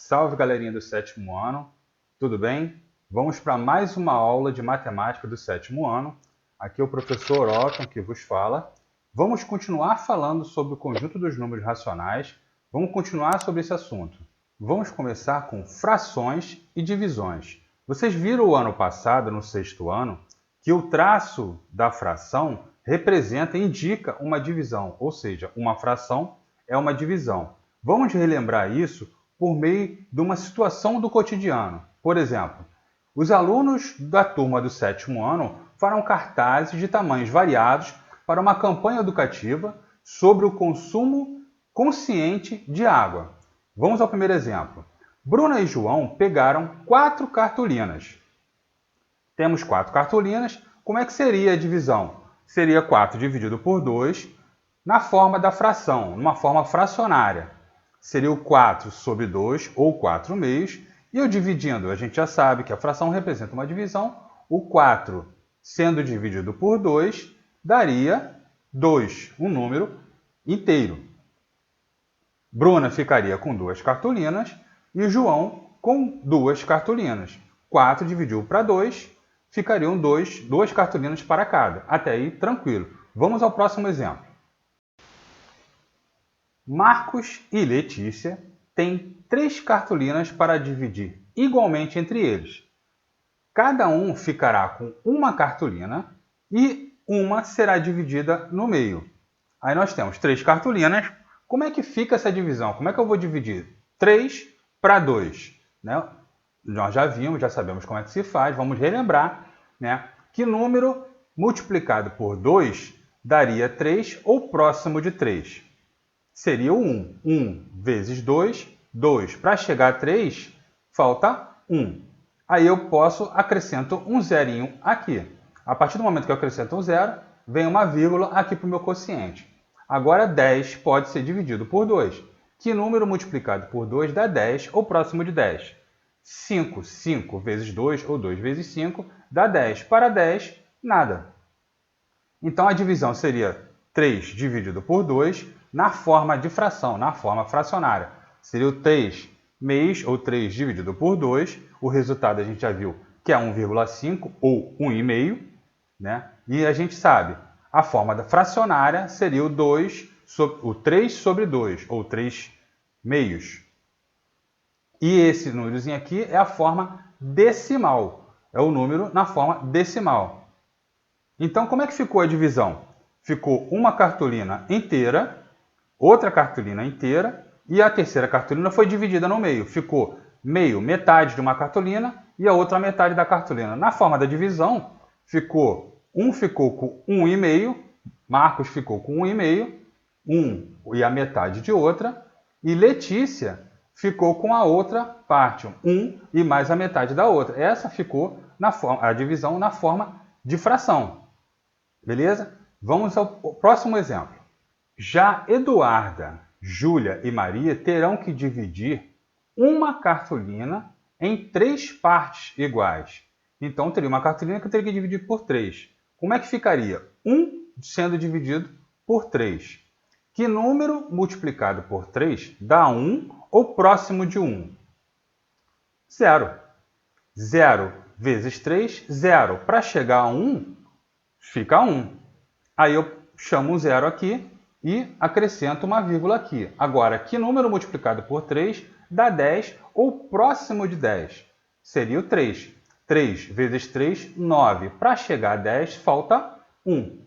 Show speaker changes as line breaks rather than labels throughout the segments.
Salve, galerinha do sétimo ano, tudo bem? Vamos para mais uma aula de matemática do sétimo ano. Aqui é o professor Otton que vos fala. Vamos continuar falando sobre o conjunto dos números racionais. Vamos continuar sobre esse assunto. Vamos começar com frações e divisões. Vocês viram o ano passado, no sexto ano, que o traço da fração representa, indica uma divisão, ou seja, uma fração é uma divisão. Vamos relembrar isso por meio de uma situação do cotidiano. Por exemplo, os alunos da turma do sétimo ano farão cartazes de tamanhos variados para uma campanha educativa sobre o consumo consciente de água. Vamos ao primeiro exemplo. Bruna e João pegaram 4 cartolinas. Temos 4 cartolinas. Como é que seria a divisão? Seria 4 dividido por 2 na forma da fração, numa forma fracionária. Seria o 4 sobre 2, ou 4 meios. E eu dividindo, a gente já sabe que a fração representa uma divisão. O 4 sendo dividido por 2, daria 2, um número inteiro. Bruna ficaria com 2 cartolinas e João com 2 cartolinas. 4 dividiu para 2, ficariam 2 cartolinas para cada. Até aí, tranquilo. Vamos ao próximo exemplo. Marcos e Letícia têm 3 cartolinas para dividir igualmente entre eles. Cada um ficará com uma cartolina e uma será dividida no meio. Aí nós temos 3 cartolinas. Como é que fica essa divisão? Como é que eu vou dividir 3 para 2? Né? Nós já vimos, já sabemos como é que se faz. Vamos relembrar, né? Que número multiplicado por 2 daria 3 ou próximo de 3? Seria o 1. 1 vezes 2, 2. Para chegar a 3, falta 1. Aí eu acrescento um zerinho aqui. A partir do momento que eu acrescento um zero, vem uma vírgula aqui para o meu quociente. Agora 10 pode ser dividido por 2. Que número multiplicado por 2 dá 10 ou próximo de 10? 5. 5 vezes 2 ou 2 vezes 5 dá 10. Para 10, nada. Então a divisão seria 3 dividido por 2 na forma de fração, na forma fracionária. Seria o 3 meios, ou 3 dividido por 2. O resultado a gente já viu que é 1,5 ou 1,5. Né? E a gente sabe, a forma da fracionária seria o 3 sobre 2, ou 3 meios. E esse númerozinho aqui é a forma decimal. É o número na forma decimal. Então, como é que ficou a divisão? Ficou uma cartolina inteira, outra cartolina inteira, e a terceira cartolina foi dividida no meio. Ficou meio, metade de uma cartolina, e a outra metade da cartolina. Na forma da divisão, um ficou com 1,5, Marcos ficou com 1,5, 1 e a metade de outra, e Letícia ficou com a outra parte, 1 e mais a metade da outra. Essa ficou a divisão na forma de fração. Beleza? Vamos ao próximo exemplo. Já Eduarda, Júlia e Maria terão que dividir uma cartolina em 3 partes iguais. Então, teria uma cartolina que eu teria que dividir por 3. Como é que ficaria? 1 sendo dividido por 3. Que número multiplicado por 3 dá 1 ou próximo de 1? 0. 0 vezes 3, 0. Para chegar a 1, fica 1. Aí eu chamo um 0 aqui e acrescento uma vírgula aqui. Agora, que número multiplicado por 3 dá 10 ou próximo de 10? Seria o 3. 3 vezes 3, 9. Para chegar a 10, falta 1.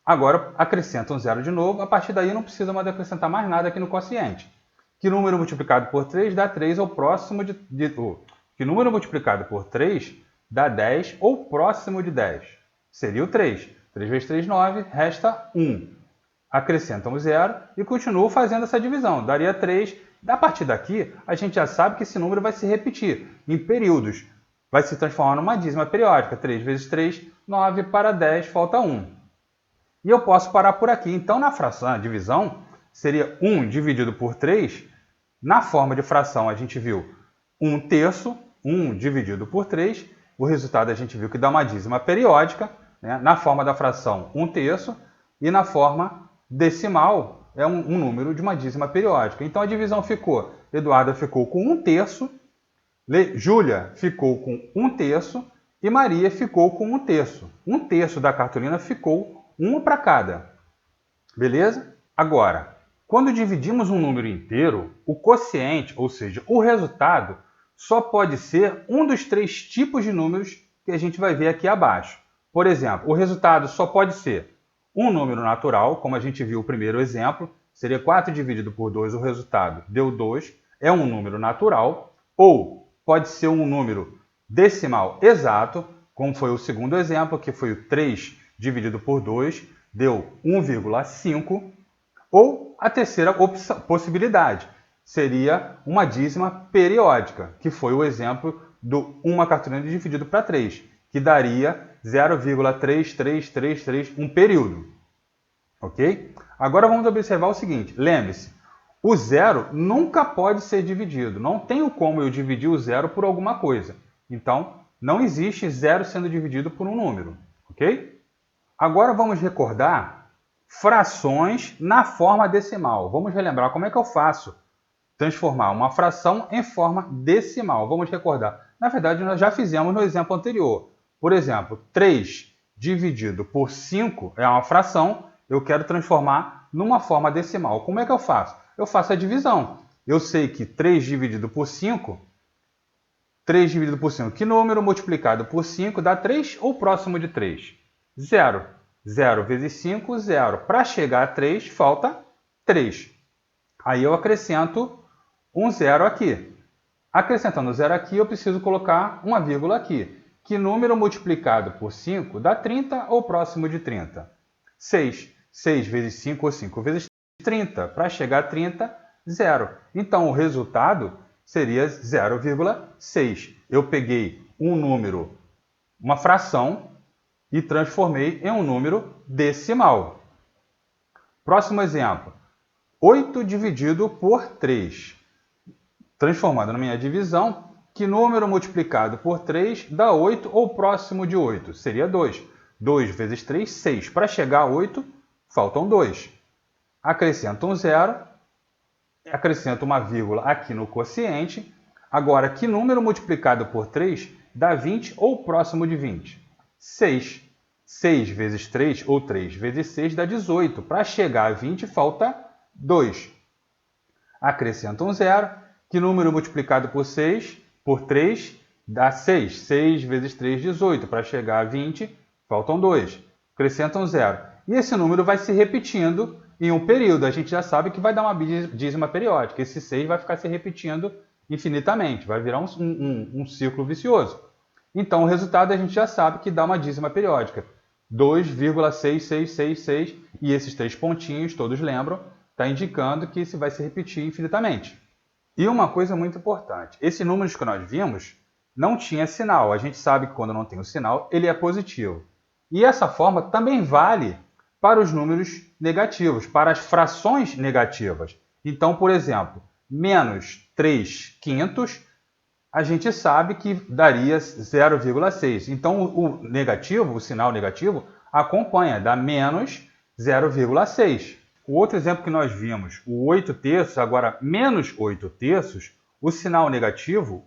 Agora, acrescento um 0 de novo. A partir daí, não precisa mais acrescentar mais nada aqui no quociente. Que número multiplicado por 3 dá 3 ou próximo de... Que número multiplicado por 3 dá 10 ou próximo de 10? Seria o 3. 3 vezes 3, 9. Resta 1. Acrescenta um 0 e continuo fazendo essa divisão. Daria 3. A partir daqui, a gente já sabe que esse número vai se repetir em períodos. Vai se transformar numa dízima periódica. 3 vezes 3, 9. Para 10, falta 1. E eu posso parar por aqui. Então, na fração, a divisão seria 1 dividido por 3. Na forma de fração, a gente viu 1/3. 1 dividido por 3. O resultado a gente viu que dá uma dízima periódica. Né? Na forma da fração, 1/3. E na forma decimal, é um número de uma dízima periódica. Então a divisão ficou, Eduarda ficou com 1/3, Júlia ficou com 1/3 e Maria ficou com 1/3. 1/3 da cartolina ficou uma para cada. Beleza? Agora, quando dividimos um número inteiro, o quociente, ou seja, o resultado, só pode ser um dos 3 tipos de números que a gente vai ver aqui abaixo. Por exemplo, o resultado só pode ser um número natural, como a gente viu o primeiro exemplo, seria 4 dividido por 2, o resultado deu 2, é um número natural, ou pode ser um número decimal exato, como foi o segundo exemplo, que foi o 3 dividido por 2, deu 1,5, ou a terceira possibilidade seria uma dízima periódica, que foi o exemplo do uma cartolina dividido para 3, que daria 0,3333, um período. Ok? Agora vamos observar o seguinte, lembre-se, o zero nunca pode ser dividido, não tem como eu dividir o zero por alguma coisa. Então, não existe zero sendo dividido por um número, ok? Agora vamos recordar frações na forma decimal. Vamos relembrar como é que eu faço transformar uma fração em forma decimal. Vamos recordar. Na verdade, nós já fizemos no exemplo anterior. Por exemplo, 3 dividido por 5 é uma fração, eu quero transformar numa forma decimal. Como é que eu faço? Eu faço a divisão. Eu sei que 3 dividido por 5, que número multiplicado por 5 dá 3 ou próximo de 3? 0. 0 vezes 5, 0. Para chegar a 3, falta 3. Aí eu acrescento um 0 aqui. Acrescentando 0 aqui, eu preciso colocar uma vírgula aqui. Que número multiplicado por 5 dá 30 ou próximo de 30? 6. 6 vezes 5 ou 5 vezes 30. Para chegar a 30, 0. Então, o resultado seria 0,6. Eu peguei um número, uma fração, e transformei em um número decimal. Próximo exemplo. 8 dividido por 3. Transformando na minha divisão, que número multiplicado por 3 dá 8 ou próximo de 8? Seria 2. 2 vezes 3, 6. Para chegar a 8, faltam 2. Acrescento um 0, acrescento uma vírgula aqui no quociente. Agora, que número multiplicado por 3 dá 20 ou próximo de 20? 6. 6 vezes 3 ou 3 vezes 6 dá 18. Para chegar a 20, falta 2. Acrescento um 0. Que número multiplicado por 3 dá 6. 6 vezes 3, 18. Para chegar a 20, faltam 2. Acrescenta um 0. E esse número vai se repetindo em um período. A gente já sabe que vai dar uma dízima periódica. Esse 6 vai ficar se repetindo infinitamente. Vai virar um ciclo vicioso. Então, o resultado a gente já sabe que dá uma dízima periódica. 2,6666. E esses 3 pontinhos, todos lembram, está indicando que isso vai se repetir infinitamente. E uma coisa muito importante, esses números que nós vimos não tinha sinal. A gente sabe que quando não tem o sinal, ele é positivo. E essa forma também vale para os números negativos, para as frações negativas. Então, por exemplo, menos 3/5, a gente sabe que daria 0,6. Então, o negativo, o sinal negativo, acompanha, dá menos 0,6. O outro exemplo que nós vimos, o 8/3, agora menos 8/3, o sinal negativo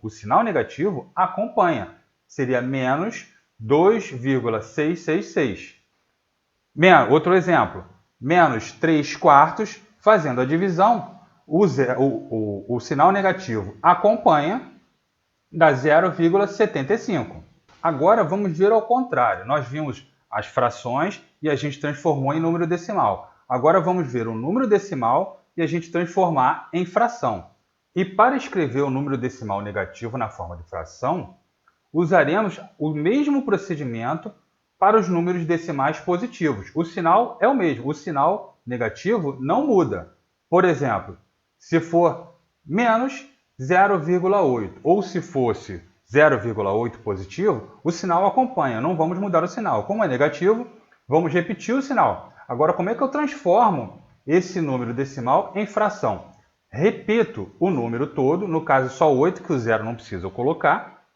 acompanha. Seria menos 2,666. Outro exemplo, menos 3/4, fazendo a divisão, o sinal negativo acompanha, dá 0,75. Agora vamos ver ao contrário. Nós vimos as frações e a gente transformou em número decimal. Agora vamos ver o número decimal e a gente transformar em fração. E para escrever o número decimal negativo na forma de fração, usaremos o mesmo procedimento para os números decimais positivos. O sinal é o mesmo, o sinal negativo não muda. Por exemplo, se for menos 0,8 ou se fosse 0,8 positivo, o sinal acompanha, não vamos mudar o sinal. Como é negativo, vamos repetir o sinal. Agora, como é que eu transformo esse número decimal em fração? Repito o número todo, no caso só 8, que o zero não precisa colocar.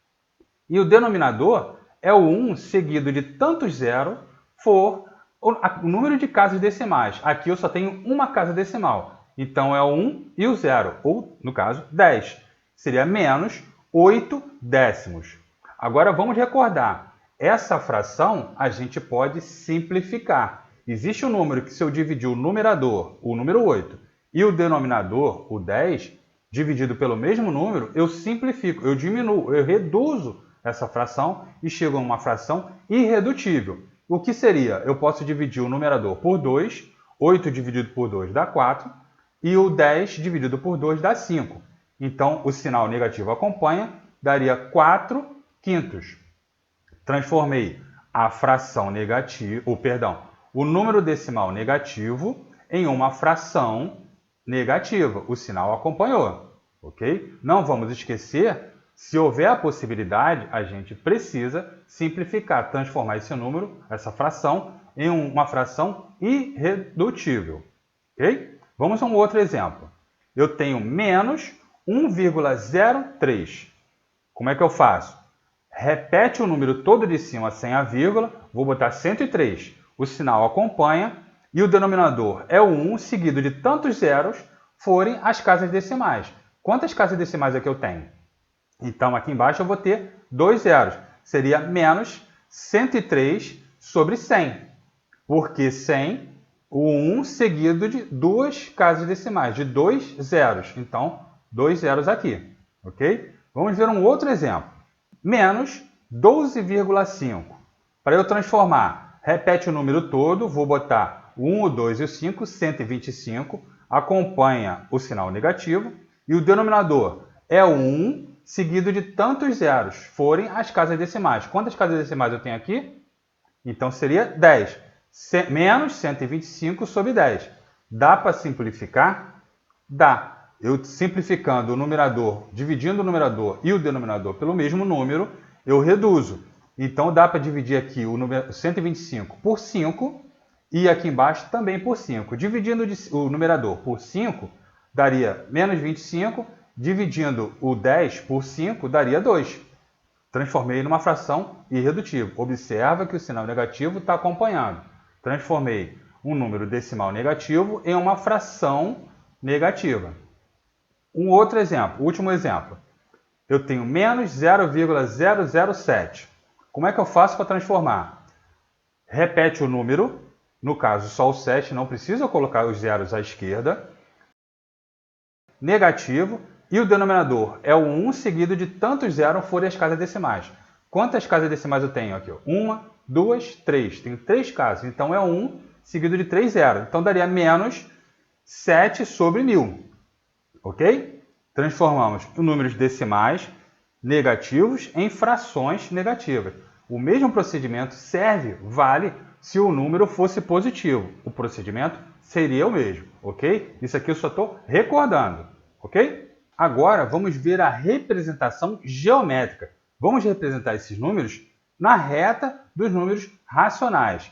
E o denominador é o 1 seguido de tantos zero for o número de casas decimais. Aqui eu só tenho uma casa decimal. Então é o 1 e o 0, ou, no caso, 10. Seria menos 8 décimos. Agora vamos recordar. Essa fração a gente pode simplificar. Existe um número que, se eu dividir o numerador, o número 8, e o denominador, o 10, dividido pelo mesmo número, eu simplifico, eu diminuo, eu reduzo essa fração e chego a uma fração irredutível. O que seria? Eu posso dividir o numerador por 2, 8 dividido por 2 dá 4, e o 10 dividido por 2 dá 5. Então, o sinal negativo acompanha, daria 4 quintos. Transformei a fração negativa, o número decimal negativo em uma fração negativa. O sinal acompanhou, ok? Não vamos esquecer, se houver a possibilidade, a gente precisa simplificar, transformar esse número, essa fração, em uma fração irredutível, ok? Vamos a um outro exemplo. Eu tenho menos 1,03. Como é que eu faço? Repete o número todo de cima sem a vírgula, vou botar 103. O sinal acompanha e o denominador é o 1, seguido de tantos zeros forem as casas decimais. Quantas casas decimais aqui eu tenho? Então, aqui embaixo eu vou ter 2 zeros. Seria menos 103 sobre 100. Porque 100, o 1 seguido de duas casas decimais, de 2 zeros. Então, 2 zeros aqui. Ok? Vamos ver um outro exemplo. Menos 12,5. Para eu transformar, repete o número todo, vou botar o 1, o 2 e o 5, 125, acompanha o sinal negativo, e o denominador é o 1, seguido de tantos zeros, forem as casas decimais. Quantas casas decimais eu tenho aqui? Então seria 10. Menos 125 sobre 10. Dá para simplificar? Dá. Eu simplificando o numerador, dividindo o numerador e o denominador pelo mesmo número, eu reduzo. Então dá para dividir aqui o número 125 por 5 e aqui embaixo também por 5. Dividindo o numerador por 5, daria menos 25. Dividindo o 10 por 5, daria 2. Transformei numa fração irredutível. Observa que o sinal negativo está acompanhando. Transformei um número decimal negativo em uma fração negativa. Um outro exemplo, último exemplo. Eu tenho menos 0,007. Como é que eu faço para transformar? Repete o número, no caso só o 7, não precisa colocar os zeros à esquerda. Negativo, e o denominador é o 1 seguido de tantos zeros forem as casas decimais. Quantas casas decimais eu tenho aqui? 1, 2, 3. Tenho 3 casas, então é 1 seguido de 3 zeros. Então daria menos 7 sobre 1000. Ok? Transformamos os números decimais negativos em frações negativas. O mesmo procedimento vale se o número fosse positivo. O procedimento seria o mesmo, ok? Isso aqui eu só estou recordando, ok? Agora vamos ver a representação geométrica. Vamos representar esses números na reta dos números racionais.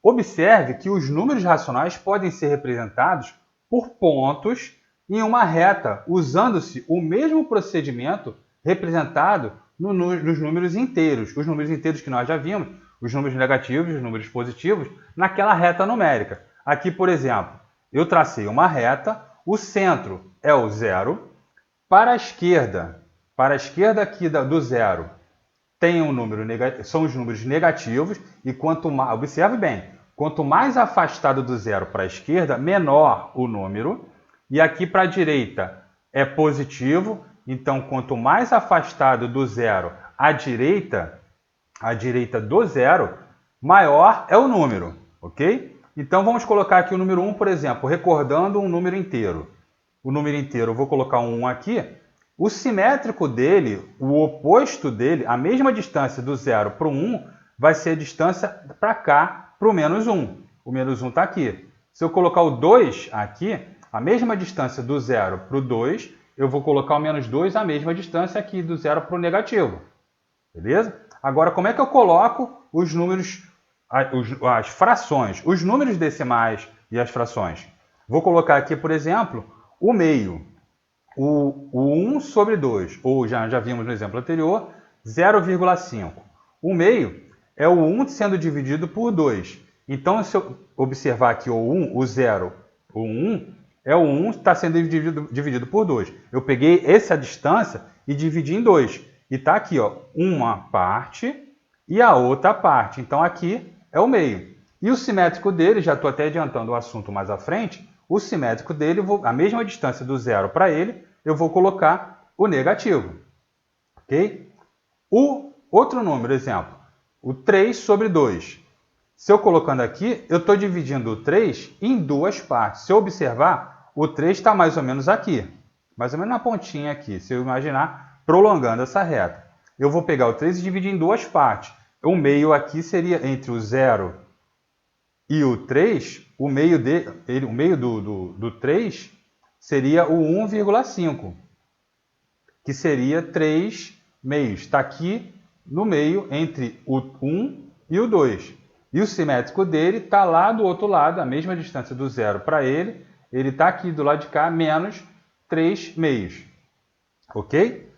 Observe que os números racionais podem ser representados por pontos em uma reta, usando-se o mesmo procedimento representado nos números inteiros. Os números inteiros que nós já vimos, os números negativos, os números positivos, naquela reta numérica. Aqui, por exemplo, eu tracei uma reta, o centro é o 0. Para a esquerda aqui do 0, tem um número são os números negativos, e quanto mais, observe bem, quanto mais afastado do 0 para a esquerda, menor o número. E aqui para a direita é positivo, então quanto mais afastado do 0 à direita do 0, maior é o número, ok? Então vamos colocar aqui o número 1, por exemplo, recordando um número inteiro. O número inteiro, eu vou colocar um 1 aqui. O simétrico dele, o oposto dele, a mesma distância do 0 para o 1, vai ser a distância para cá, para o menos 1. O menos 1 está aqui. Se eu colocar o 2 aqui, a mesma distância do 0 para o 2, eu vou colocar o menos 2 a mesma distância aqui do 0 para o negativo. Beleza? Agora, como é que eu coloco os números, as frações, os números decimais e as frações? Vou colocar aqui, por exemplo, o meio. O 1 sobre 2, ou já vimos no exemplo anterior, 0,5. O meio é o 1 sendo dividido por 2. Então, se eu observar aqui o 1, o 0, o 1, o 1 está sendo dividido por 2. Eu peguei essa distância e dividi em 2. E está aqui, ó, uma parte e a outra parte. Então, aqui é o meio. E o simétrico dele, já estou até adiantando o assunto mais à frente, o simétrico dele, a mesma distância do 0 para ele, eu vou colocar o negativo. Ok? O outro número, exemplo, o 3 sobre 2. Se eu colocando aqui, eu estou dividindo o 3 em duas partes. Se eu observar, o 3 está mais ou menos aqui. Mais ou menos na pontinha aqui, se eu imaginar, prolongando essa reta. Eu vou pegar o 3 e dividir em duas partes. O meio aqui seria entre o 0 e o 3, o meio do 3 seria o 1,5, que seria 3 meios. Está aqui no meio entre o 1 e o 2. E o simétrico dele está lá do outro lado, a mesma distância do 0 para ele. Ele está aqui do lado de cá, menos 3 meios. Ok?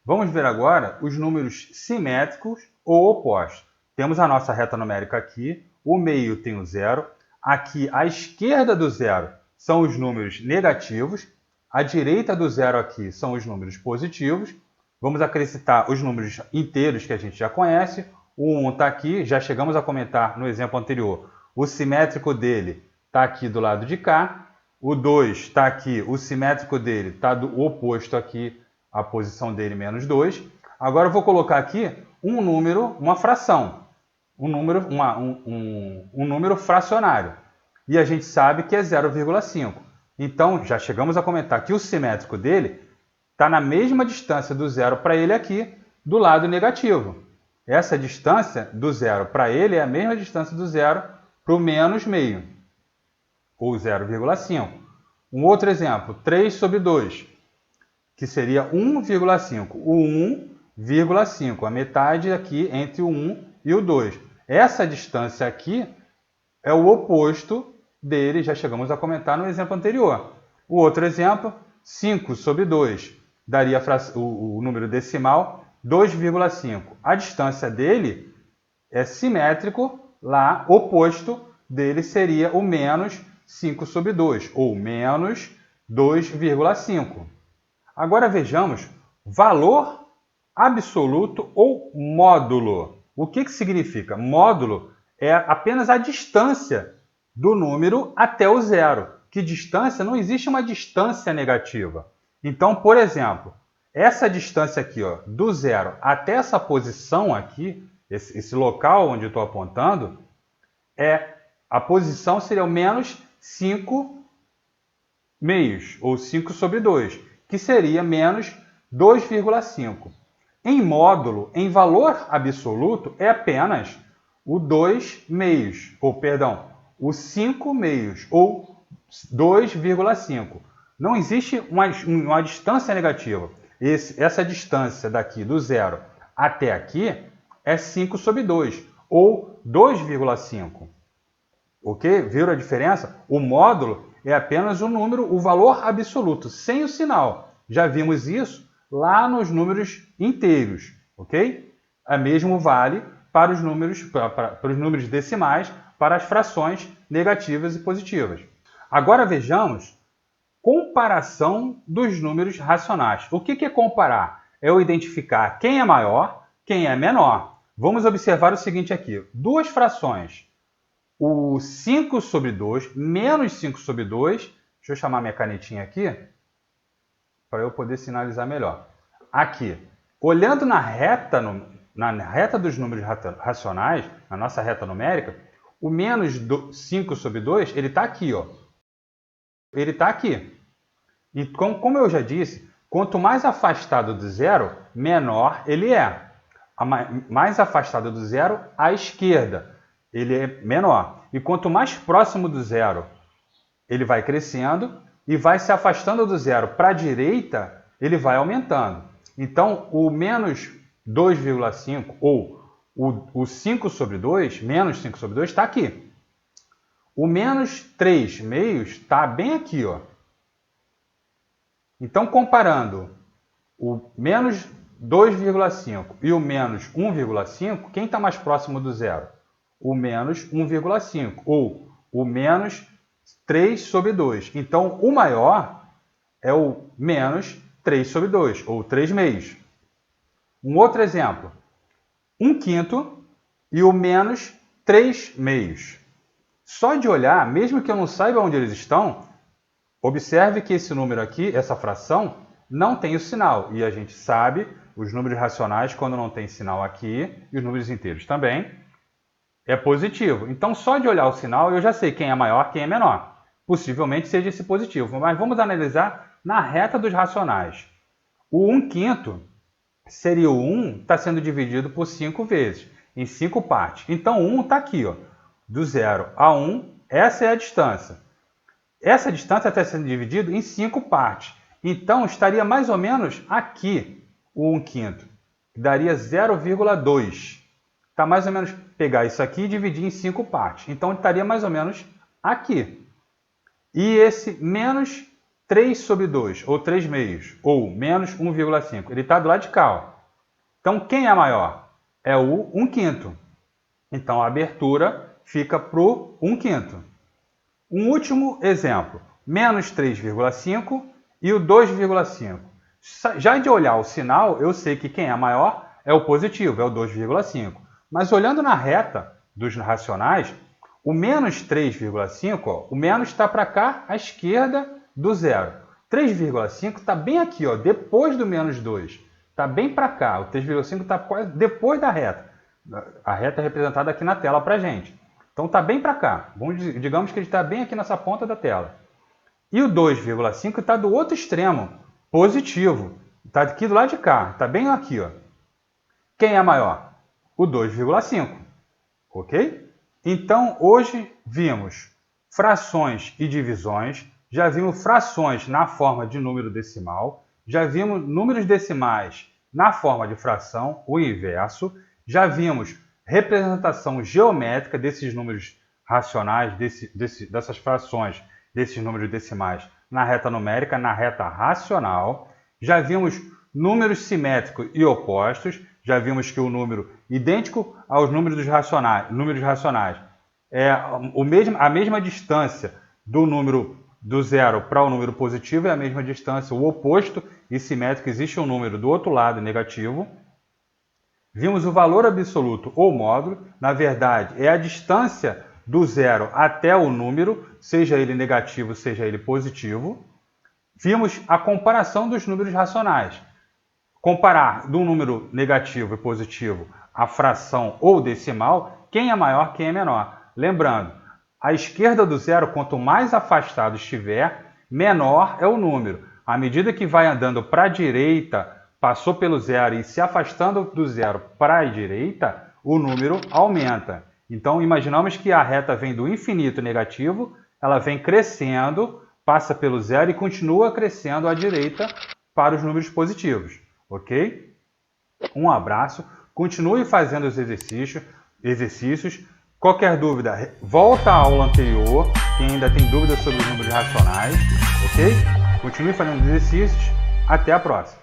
Vamos ver agora os números simétricos ou opostos. Temos a nossa reta numérica aqui, o meio tem o 0. Aqui, à esquerda do 0, são os números negativos. À direita do 0 aqui são os números positivos. Vamos acrescentar os números inteiros que a gente já conhece. O 1 está aqui, já chegamos a comentar no exemplo anterior. O simétrico dele está aqui do lado de cá. O 2 está aqui, o simétrico dele está do oposto aqui, a posição dele menos 2. Agora eu vou colocar aqui um número, uma fração. Um número fracionário. E a gente sabe que é 0,5. Então, já chegamos a comentar que o simétrico dele está na mesma distância do 0 para ele aqui, do lado negativo. Essa distância do 0 para ele é a mesma distância do 0 para o menos meio, ou 0,5. Um outro exemplo, 3 sobre 2, que seria 1,5. O 1,5, a metade aqui entre o 1 e o 2. Essa distância aqui é o oposto dele, já chegamos a comentar no exemplo anterior. O outro exemplo, 5 sobre 2, daria o número decimal 2,5. A distância dele é simétrico, lá, oposto dele seria o menos 5 sobre 2, ou menos 2,5. Agora vejamos valor absoluto ou módulo. O que significa? Módulo é apenas a distância do número até o 0. Que distância? Não existe uma distância negativa. Então, por exemplo, essa distância aqui, ó, do 0 até essa posição aqui, esse local onde eu estou apontando, a posição seria o menos 5 meios, ou 5 sobre 2, que seria menos 2,5. Em módulo, em valor absoluto, é apenas o 2 meios, ou perdão, o 5 meios, ou 2,5. Não existe uma distância negativa. Essa distância daqui do 0 até aqui é 5 sobre 2, ou 2,5. Ok? Viram a diferença? O módulo é apenas o número, o valor absoluto, sem o sinal. Já vimos isso lá nos números inteiros, ok? O mesmo vale para os números decimais, para as frações negativas e positivas. Agora vejamos comparação dos números racionais. O que é comparar? É eu identificar quem é maior, quem é menor. Vamos observar o seguinte aqui. Duas frações. O 5 sobre 2 menos 5 sobre 2. Deixa eu chamar minha canetinha aqui para eu poder sinalizar melhor. Aqui, olhando na reta dos números racionais, na nossa reta numérica, o menos 5 sobre 2, ele está aqui, ó. Ele está aqui. E como eu já disse, quanto mais afastado do zero, menor ele é. Mais afastado do zero, à esquerda, ele é menor. E quanto mais próximo do zero, ele vai crescendo e vai se afastando do zero para a direita, ele vai aumentando. Então, o menos 2,5 ou o 5 sobre 2, menos 5 sobre 2, está aqui. O menos 3 meios está bem aqui, ó. Então, comparando o menos 2,5 e o menos 1,5, quem está mais próximo do zero? o menos 1,5, ou o menos 3 sobre 2. Então, o maior é o menos 3 sobre 2, ou 3 meios. Um outro exemplo, 1/5 e o menos 3 meios. Só de olhar, mesmo que eu não saiba onde eles estão, observe que esse número aqui, essa fração, não tem o sinal. E a gente sabe, os números racionais, quando não tem sinal aqui, e os números inteiros também, é positivo. Então, só de olhar o sinal, eu já sei quem é maior, quem é menor. Possivelmente seja esse positivo. Mas vamos analisar na reta dos racionais. O 1/5 seria o 1 está sendo dividido por 5 vezes, em 5 partes. Então, o 1 está aqui, ó, do 0 a 1, essa é a distância. Essa distância está sendo dividida em 5 partes. Então, estaria mais ou menos aqui o 1/5, que daria 0,2. Está mais ou menos pegar isso aqui e dividir em 5 partes. Então, estaria mais ou menos aqui. E esse menos 3 sobre 2, ou 3 meios, ou menos 1,5, ele está do lado de cá. Ó. Então, quem é maior? É o 1/5. Então, a abertura fica para o 1/5. Um último exemplo, menos 3,5 e o 2,5. Já de olhar o sinal, eu sei que quem é maior é o positivo, é o 2,5. Mas olhando na reta dos racionais, o menos 3,5, o menos está para cá, à esquerda do zero. 3,5 está bem aqui, ó, depois do menos 2. Está bem para cá, o 3,5 está quase depois da reta. A reta é representada aqui na tela para a gente. Então está bem para cá. Digamos que ele está bem aqui nessa ponta da tela. E o 2,5 está do outro extremo, positivo. Está aqui do lado de cá, está bem aqui. Ó. Quem é maior? O 2,5. Ok? Então hoje vimos frações e divisões, já vimos frações na forma de número decimal, já vimos números decimais na forma de fração, o inverso, já vimos representação geométrica desses números racionais, dessas frações, desses números decimais na reta numérica, na reta racional. Já vimos números simétricos e opostos, já vimos que o número idêntico aos números racionais é a mesma distância do número do zero para o número positivo, é a mesma distância, o oposto e simétrico, existe um número do outro lado negativo. Vimos o valor absoluto ou módulo, na verdade, é a distância do zero até o número, seja ele negativo, seja ele positivo. Vimos a comparação dos números racionais. Comparar do número negativo e positivo a fração ou decimal, quem é maior, quem é menor. Lembrando, à esquerda do zero, quanto mais afastado estiver, menor é o número. À medida que vai andando para a direita, passou pelo zero e se afastando do zero para a direita, o número aumenta. Então, imaginamos que a reta vem do infinito negativo, ela vem crescendo, passa pelo zero e continua crescendo à direita para os números positivos. Ok? Um abraço, continue fazendo os exercícios. Qualquer dúvida, volta à aula anterior, quem ainda tem dúvidas sobre os números racionais. Ok? Continue fazendo os exercícios. Até a próxima.